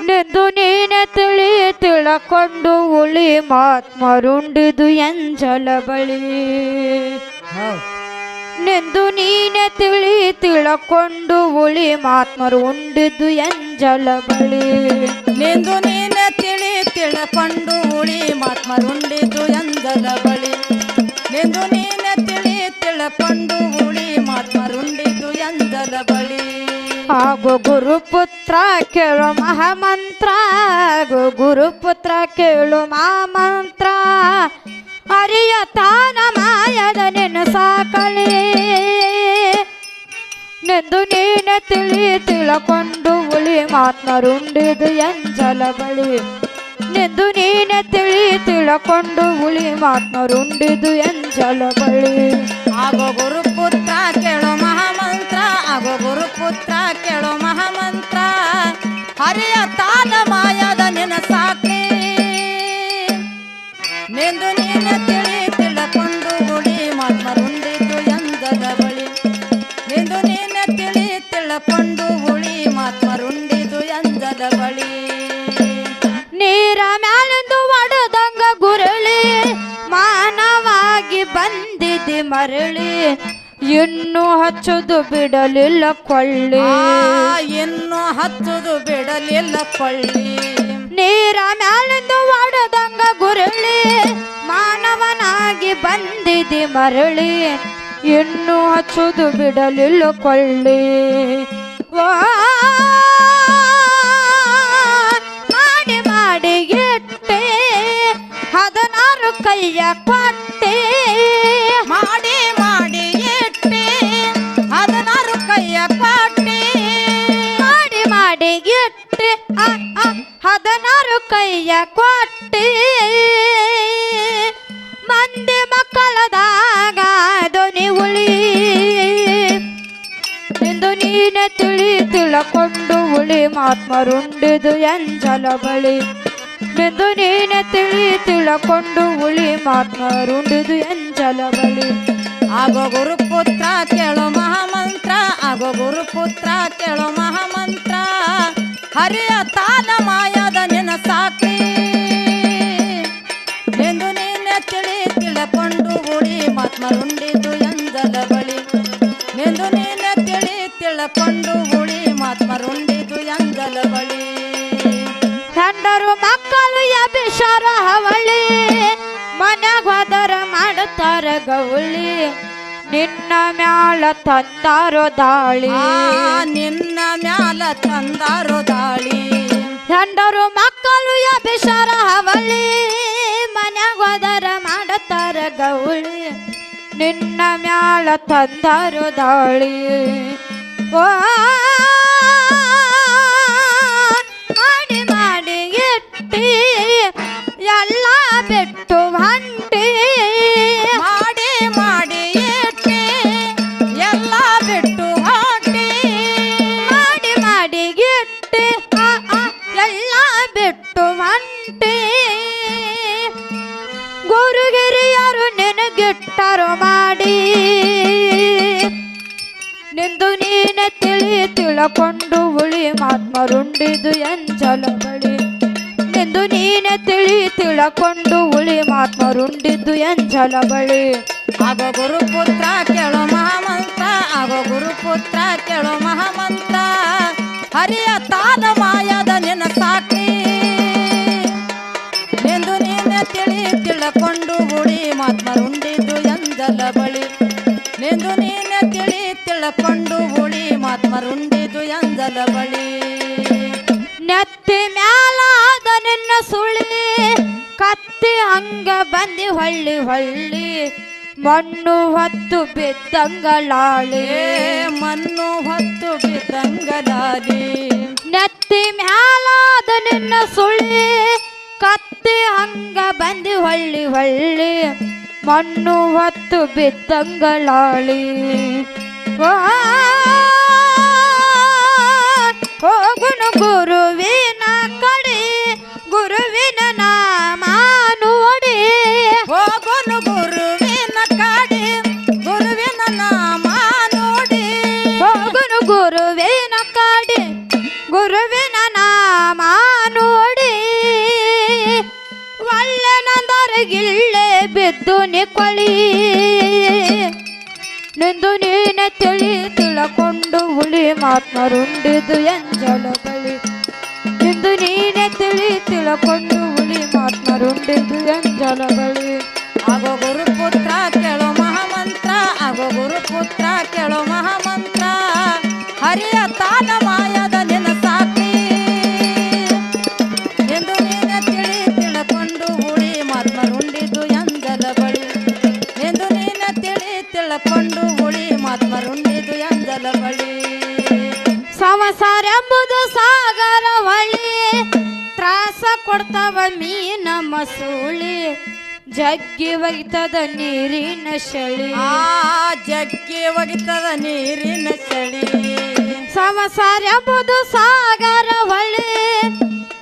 ನೆಂದು ನೀನೆ ತಿಳಕೊಂಡು ಉಳಿ ಮಾತ್ಮರುಂಡಿದು ಎಂಜಲ ಬಳಿ ನೆಂದು ನೀನೆ ತಿಳಕೊಂಡು ಉಳಿ ಮಾತ್ಮರು ಉಂಡಿದ್ದು ಎಂಜಲ ಬಳಿ ನೆಂದು ನೀನೆ ತಿಳಕೊಂಡು ಉಳಿ ಮಾತ್ಮರುಂಡಿದ್ದು ಎಂಜಲ ಬಳಿ ನೆಂದು ನೀನೆ ತಿಳಕೊಂಡು ಉಳಿ ಮಾತ್ಮರುಂಡಿದ್ದು ಎಂಜಲ ಬಳಿ ಆಗೋ ಗುರುಪುತ್ರ ಕೇಳು ಮಹಾಮಂತ್ರ ಆಗೋ ಗುರುಪುತ್ರ ಕೇಳು ಮಹಾಮಂತ್ರ ಹರಿಯ ತಾನ ಮಾಯದ ನೆನಸಾಕಳಿ ನೆಂದು ನೀನೆ ತಿಳಕೊಂಡು ಉಳಿ ಮಾತ್ಮರುಂಡಿದು ಎಂಜಲ ಬಳಿ ನೆಂದು ನೀನೆ ತಿಳಕೊಂಡು ಉಳಿ ಮಾತ್ಮರುಂಡಿದು ಎಂಜಲ ಬಳಿ ಆಗೋ ಗುರುಪುತ್ರ ಕೇಳೋ ಮಹಾಮಂತ್ರ ಆಗೋ ಗುರುಪುತ್ರ ಕೇಳೋ ಮಹಾಮಂತ್ರ ಹರಿಯ ತಾನ ಮಾಯದ ನೆನಸಾಕಿ ನೆಂದು ನೀನೆ ತಿಳಕೊಂಡು ಉಳಿ ಮಾತ್ಮರುಂಡಿದ್ದು ಎಂಜಲ ಬಳಿ ನೆಂದು ನೀನೆ ತಿಳಕೊಂಡು ಉಳಿ ಮಾತ್ಮರುಂಡಿದ್ದು ಎಂಜಲ ಬಳಿ ನೀರ ಮ್ಯಾಲಿಂದು ಒಡದಂಗ ಗುರುಳಿ ಮಾನವಾಗಿ ಬಂದಿದೆ ಮರಳಿ ಇನ್ನು ಹಚ್ಚುದು ಬಿಡಲಿಲ್ಲ ಕೊಳ್ಳಿ ಇನ್ನು ಹಚ್ಚುದು ಬಿಡಲಿಲ್ಲ ಕೊಳ್ಳಿ ನೀರ ಮ್ಯಾಲಿಂದು ಒಡದಂಗ ಗುರುಳಿ ಮಾನವನಾಗಿ ಬಂದಿದೆ ಮರಳಿ ಇನ್ನು ಹಚ್ಚುದು ಬಿಡಲಿಲ್ಲ ಕೊಳ್ಳಿ ಮಾಡಿ ಮಾಡಿ ಇಟ್ಟೆ 16 ಕೈಯ ಕೊಟ್ಟೆ ಮಾಡಿ ಮಾಡಿ ಇಟ್ಟೆ 16 ಕೈಯ ಕೊಟ್ಟೆ ಮಾಡಿ ಮಾಡಿ ಇಟ್ಟೆ 16 ಕೈಯ ಕೊಟ್ಟೆ ಮಂದಿ ಮಕ್ಕಳದಾಗ ಧ್ವನಿ ಉಳಿ ಎಂದು ನೀನೆ ತಿಳಕೊಂಡು ಉಳಿ ಮಾತ್ಮರುಂಡಿದು ಎಂಜಲ ಬಳಿ ಎಂದು ನೀನೆ ತಿಳಕೊಂಡು ಉಳಿ ಮಾತ್ಮರುಂಡಿದು ಎಂಜಲ ಬಳಿ ಆಗೋ ಗುರುಪುತ್ರ ಕೇಳೋ ಮಹಾಮಂತ್ರ ಆಗೋ ಗುರುಪುತ್ರ ಕೇಳೋ ಮಹಾಮಂತ್ರ ಹರಿಯ ತಾನ ಮಾಯದ ನೆನಸಾಕಿ ಎಂದು ನೀನೆ ತಿಳಕೊಂಡು ಉಳಿ ಮಾತ್ಮರುಂಡಿದು ಎಂಜಲ ಬಳಿ ಎಂದು ನೀನೆ ತಿಳಕೊಂಡು ಉಳಿ ಮಾತ್ಮರುಂಡಿದು ಎಂಜಲ ಬಳಿ ಹೆಂಡರು ಮಕ್ಕಳು ಎಬಿಷರ ಹವಳಿ ಮನ್ಯಾಗ ಹೋದರ ಮಾಡುತ್ತಾರ ಗೌಳಿ ನಿನ್ನ ಮ್ಯಾಲ ತಂದಾರೋ ದಾಳಿ ನಿನ್ನ ಮ್ಯಾಲ ತಂದಾರೋ ದಾಳಿ ಹೆಂಡರು ಮಕ್ಕಳು ಎಬಿಷರ ಹವಳಿ ಮನ್ಯಾಗ ಹೋದರ ಮಾಡುತ್ತಾರ ಗೌಳಿ ನಿನ್ನ ಮ್ಯಾಲ ತಂದಾರೋ ದಾಳಿ ಓ ಮಾಡಿ ಮಾಡಿ ಇಟ್ಟಿ ಎಲ್ಲ ಬಿಟ್ಟು ಹೊಂಟಿ ಮಾಡಿ ಮಾಡಿ ಇಟ್ಟಿ ಎಲ್ಲ ಬಿಟ್ಟು ಹೊಂಟಿ ಮಾಡಿ ಮಾಡಿ ಇಟ್ಟಿ ಎಲ್ಲ ಬಿಟ್ಟು ಹೊಂಟಿ ಗುರುಗಿರಿಯರು ನಿನಗಿಟ್ಟರು ಮಾಡಿ ನಿಂದು ನೀನೆ ತಿಳಕೊಂಡು ಉಳಿ ಮಾತ್ಮರುಂಡಿದು ಎಂಜಲ ಬಳಿ ನಿಂದು ನೀನೆ ತಿಳಕೊಂಡು ಉಳಿ ಮಾತ್ಮರುಂಡಿದ್ದು ಎಂಜಲ ಬಳಿ ಆಗೋ ಗುರುಪುತ್ರ ಕೇಳೋ ಮಹಾಮಂತ್ರ ಆಗೋ ಗುರುಪುತ್ರ ಕೇಳೋ ಮಹಾಮಂತ್ರ ಹರಿಯ ತಾನ ಮಾಯದ ನೆನಸಾಕಿ ಎಂದು ನೀನೆ ತಿಳಕೊಂಡು ಉಳಿ ಮಾತ್ಮರುಂಡಿದ್ದು ಎಂಜಲ ಬಳಿ ಎಂದು ನೀನೆ ತಿಳಕೊಂಡು ಉಳಿ ಮಾತ್ಮರುಂಡಿದ್ದು ಎಂಜಲ ಬಳಿ ನೆತ್ತಿ ಮ್ಯಾಲಾದ ನಿನ್ನ ಸುಳಿ ಕತ್ತಿ ಹಂಗ ಬಂದಿ ಹೊಳ್ಳಿ ಹೊಳ್ಳಿ ಮಣ್ಣು ಹೊತ್ತು ಬಿದ್ದಂಗಲಾಳಿ ಮಣ್ಣು ಹೊತ್ತು ಬಿದ್ದಂಗಲಾಳಿ ನೆತ್ತಿ ಮ್ಯಾಲಾದ ನಿನ್ನ ಸುಳಿ ಕತ್ತಿ ಹಂಗ ಬಂದಿ ಹೊಳ್ಳಿ ಹೊಳ್ಳಿ ಮಣ್ಣು ಹೊತ್ತು ಬಿದ್ದಂಗಲಾಳಿ ಹೋಗುನು ಗುರುವಿನ ಕಡೆ ಗುರುವಿನ ನಾಮ ನೋಡಿ ಹೋಗುನು ಗುರುವಿನ ಕಡೆ ಗುರುವಿನ ನಾಮ ನೋಡಿ ಹೋಗುನು ಗುರುವಿನ ಕಡೆ ಗುರುವಿನ ನಾಮ ಕೊಳಿ ನಿಂದು ನೀನೆ ತಿಳಕೊಂಡು ಹುಳಿ ಮಾತ್ಮರುಂಡಿದು ಎಂಜಲ ಬಳಿ ನಿಂದು ನೀನೆ ತಿಳಕೊಂಡು ಹುಳಿ ಮಾತ್ಮರುಂಡಿದು ಎಂಜಲ ಬಳಿ ಆಗೋ ಗುರುಪುತ್ರ ಕೇಳೋ ಮಹಾಮಂತ್ರ ಆಗೋ ಗುರುಪುತ್ರ ಕೇಳೋ ಮಹಾಮಂತ್ರ ಹರಿಯ ತಾನ ಮಾಯದ ನಿನ್ನ ಸಾಕ್ಷಿ ಎಂದು ನೀನೆ ತಿಳಕೊಂಡು ಹುಳಿ ಮಾತ್ಮರುಂಡಿದು ಎಂಜಲ ಬಳಿ ಎಂದು ನೀನೆ ತಿಳಕೊಂಡು ಹುಳಿ ಮಾತ್ಮರುಂಡಿದು ಎಂಜಲ ಬಳಿ ಸಂಸಾರ ಎಂಬುದು ಸಾಗರ ಹೊಳಿ ತ್ರಾಸ ಕೊಡ್ತಾವ ಮೀನ ಮಸೂಳಿ ಜಗ್ಗಿ ಒಗಿತದ ನೀರಿನ ಶಳಿ ಆ ಜಗ್ಗಿ ಒಗಿತದ ನೀರಿನ ಚಳಿ ಸಂಸಾರ ಎಂಬುದು ಸಾಗರ ಹೊಳಿ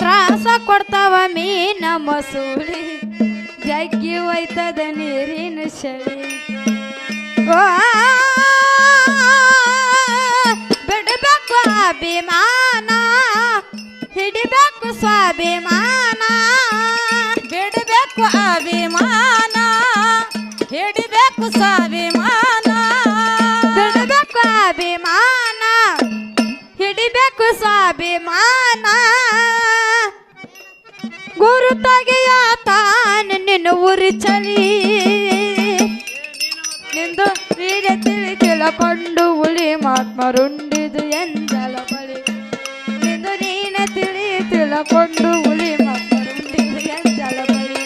ತ್ರಾಸ ಕೊಡ್ತಾವ ಮೀನ ಮಸೂಳಿ ಜಗ್ಗಿ ಒಯ್ತದ ನೀರಿನ ಶಳಿ ಓ ಬಿಡಬೇಕು ಅಭಿಮಾನ ಹಿಡಿಬೇಕು ಸ್ವಾಭಿಮಾನ ಬಿಡಬೇಕು ಅಭಿಮಾನ ಹಿಡಿಬೇಕು ಸ್ವಾಭಿಮಾನ ಬಿಡಬೇಕು ಅಭಿಮಾನ ಹಿಡಿಬೇಕು ಸ್ವಾಭಿಮಾನ ಗುರು ತಗೆಯ ತಾನ ನಿನ್ನ ಉರಿ ಚಳಿ ನಿಂದು ನೀನೆ ತಿಳಕೊಂಡು ಹುಳಿ ಮಾತ್ಮರುಂಡಿದು ಎಂಜಲ ಬಳಿ ನಿಂದು ನೀನೆ ತಿಳಕೊಂಡು ಹುಳಿ ಮಾತ್ಮರುಂಡಿದು ಎಂಜಲ ಬಳಿ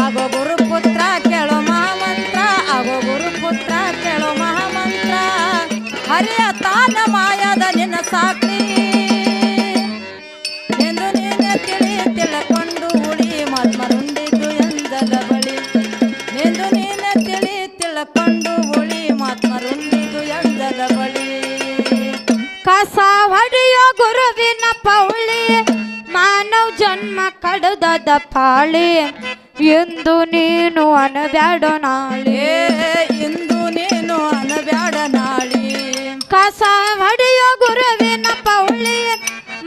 ಆಗೋ ಗುರುಪುತ್ರ ಕೇಳೋ ಮಹಾಮಂತ್ರ ಆಗೋ ಗುರುಪುತ್ರ ಕೇಳೋ ಮಹಾಮಂತ್ರ ಹರಿಯ ತಾನ ಮಾಯದ ನಿನ್ನ ಸಾಕ್ಷಿ ಎಂದು ನೀನೆ ತಿಳಕೊಂಡು ಹುಳಿ ಮಾತ್ಮರುಂಡಿದು ಎಂಜಲ ಬಳಿ ಎಂದು ನೀನೆ ತಿಳಕೊಂಡು ಹುಳಿ ಮಾತ್ಮರುಂಡಿದು ಎಂಜಲ ಬಳಿ ಕಸ ಹೊಡೆಯೋ ಗುರುವಿನ ಪೌಳಿ ಮಾನವ ಜನ್ಮ ಕಡದದ ಪಾಳಿ ಎಂದು ನೀನು ಅನಬ್ಯಾಡೋ ನಾಳೆ ಇಂದು ನೀನು ಅನಬ್ಯಾಡ ನಾಳಿ ಕಸ ಹೊಡೆಯೋ ಗುರುವಿನ ಪೌಳಿ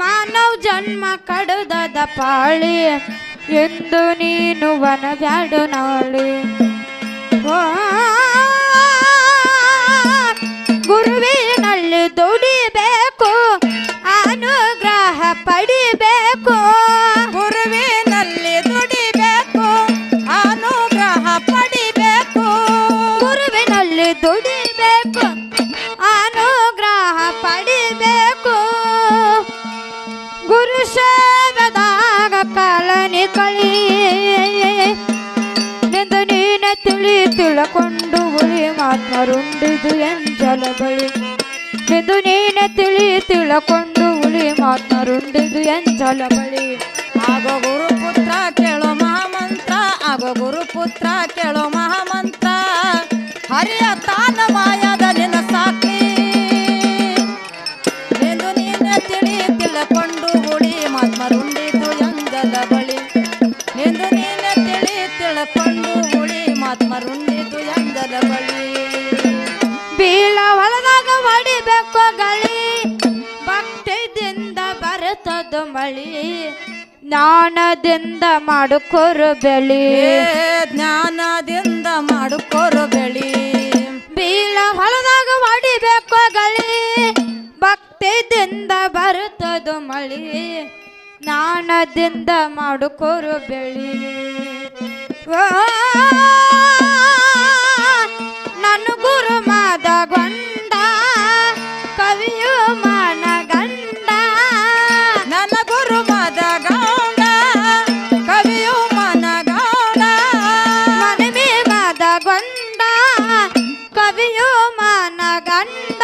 ಮಾನವ ಜನ್ಮ ಕಡದದ ಪಾಳಿ ಎಂದು ನೀನು ಅನಬ್ಯಾಡೋ ನಾಳೆ ಓ ಗುರುವಿನಲ್ಲಿ ದುಡಿಬೇಕು ಅನುಗ್ರಹ ಪಡಿಬೇಕು ಗುರುವಿನಲ್ಲಿ ದುಡಿಬೇಕು ಅನುಗ್ರಹ ಪಡಿಬೇಕು ಗುರುವಿನಲ್ಲಿ ದುಡಿಬೇಕು ಅನುಗ್ರಹ ಪಡಿಬೇಕು ಗುರು ಸೇವೆದಾಗ ಕಾಲನಿ ಕಳಿ ನಿಂದು ನೀನೆ ತಿಳಕೊಂಡು ಹುಳಿ ಮಾತ್ಮರುಂಡಿದು ಎಂಜಲ ಬಳಿ ನಿಂದು ನೀನೆ ತಿಳಕೊಂಡು ಹುಳಿ ಮಾತ್ಮರುಂಡಿದು ಎಂಜಲ ಬಳಿ ಆಗೋ ಗುರುಪುತ್ರ ಕೇಳೋ ಮಹಾಮಂತ್ರ ಆಗೋ ಗುರುಪುತ್ರ ಕೇಳೋ ಮಹಾಮಂತ್ರ ಹರಿಯ ತಾನ ಮಾಯದ ನಿನ್ನ ಸಾಕ್ಷಿ ಎಂದು ನೀನೆ ತಿಳಕೊಂಡು ಹುಳಿ ಮಾತ್ಮರುಂಡಿದು ಎಂಜಲ ಬಳಿ ಎಂದು ನೀನೆ ತಿಳಕೊಂಡು ಹುಳಿ ಮಾತ್ಮರುಂಡಿದು ಎಂಜಲ ಬಳಿ ಬೀಳ ಹೊಲದಾಗ ಹೊಡಿಬೇಕು ಗಳಿ ಭಕ್ತಿದಿಂದ ಬರ್ತದ ಮಳಿ ಜ್ಞಾನದಿಂದ ಮಾಡುಕೋರು ಬೆಳಿ ಜ್ಞಾನದಿಂದ ಮಾಡುಕೋರು ಬೆಳಿ ಬೀಳ ಹೊಲದಾಗ ಹೊಡಿಬೇಕು ಗಳಿ ಭಕ್ತಿದಿಂದ ಬರ್ತದ ಮಳಿ ಜ್ಞಾನದಿಂದ ಮಾಡುಕೋರು ಬೆಳಿ ಓ ನನ್ನ ಗುರು ಮಾದಗೊಂಡ ಕವಿಯು ಮನಗಂಡ ನನ್ನ ಗುರು ಮದಗೌಡ ಕವಿಯು ಮನಗೌಡ ಮನಮೇ ಮದಗೊಂಡ ಕವಿಯು ಮನಗಂಡ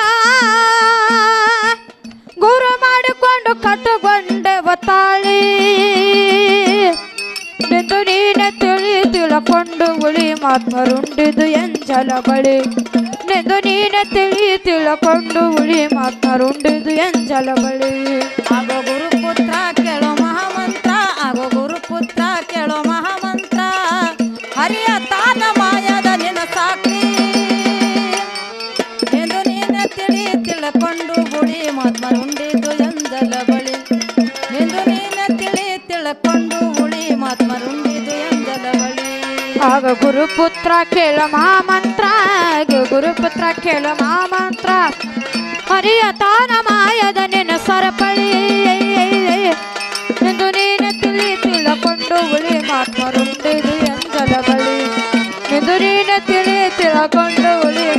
ಗುರು ಮಾಡಿಕೊಂಡು ಕಟ್ಟುಕೊಂಡೆವ ತಾಳಿ ನಿಂದು ನೀನೆ ತಿಳಕೊಂಡು ಹುಳಿ ಮಾತ್ಮರುಂಡಿದು ಎಂಜಲ ಬಳಿ ನಿಂದು ನೀನೆ ತಿಳಕೊಂಡು ಹುಳಿ ಮಾತ್ಮರುಂಡಿದು ಎಂಜಲ ಬಳಿ ಆಗೋ ಗುರುಪುತ್ರ ಕೇಳೋ ಮಹಾಮಂತ್ರ ಆಗೋ ಗುರುಪುತ್ರ ಕೇಳೋ ಮಹಾಮಂತ್ರ ಹರಿಯ ತಾನ ಮಾಯದ ನಿನ್ನ ಸಾಕ್ಷಿ ಎಂದು ನೀನೆ ತಿಳಕೊಂಡು ಹುಳಿ ಮಾತ್ಮರುಂಡಿದು ಎಂಜಲ ಬಳಿ ಎಂದು ನೀನೆ ತಿಳಕೊಂಡು ಹುಳಿ ಮಾತ್ಮರುಂಡಿದು ಎಂಜಲ ಬಳಿ ಆಗ ಗುರುಪುತ್ರ ಕೇಳ ಮಹಾಮಂತ್ರ ಗುರುಪುತ್ರ ಕೇಳ ಮಹಾಮಂತ್ರ ಹರಿಯ ತಾನ ಮಾಯದ ನಿನ್ನ ಸರಪಳಿ ಎಂದು ನೀನು ತಿಳಕೊಂಡು ಉಳಿ ಮಾತ್ಮರುಂಡಿದು ಎಂದಲ ಬಳಿ ಎಂದು ನೀನು ತಿಳಕೊಂಡು ಉಳಿ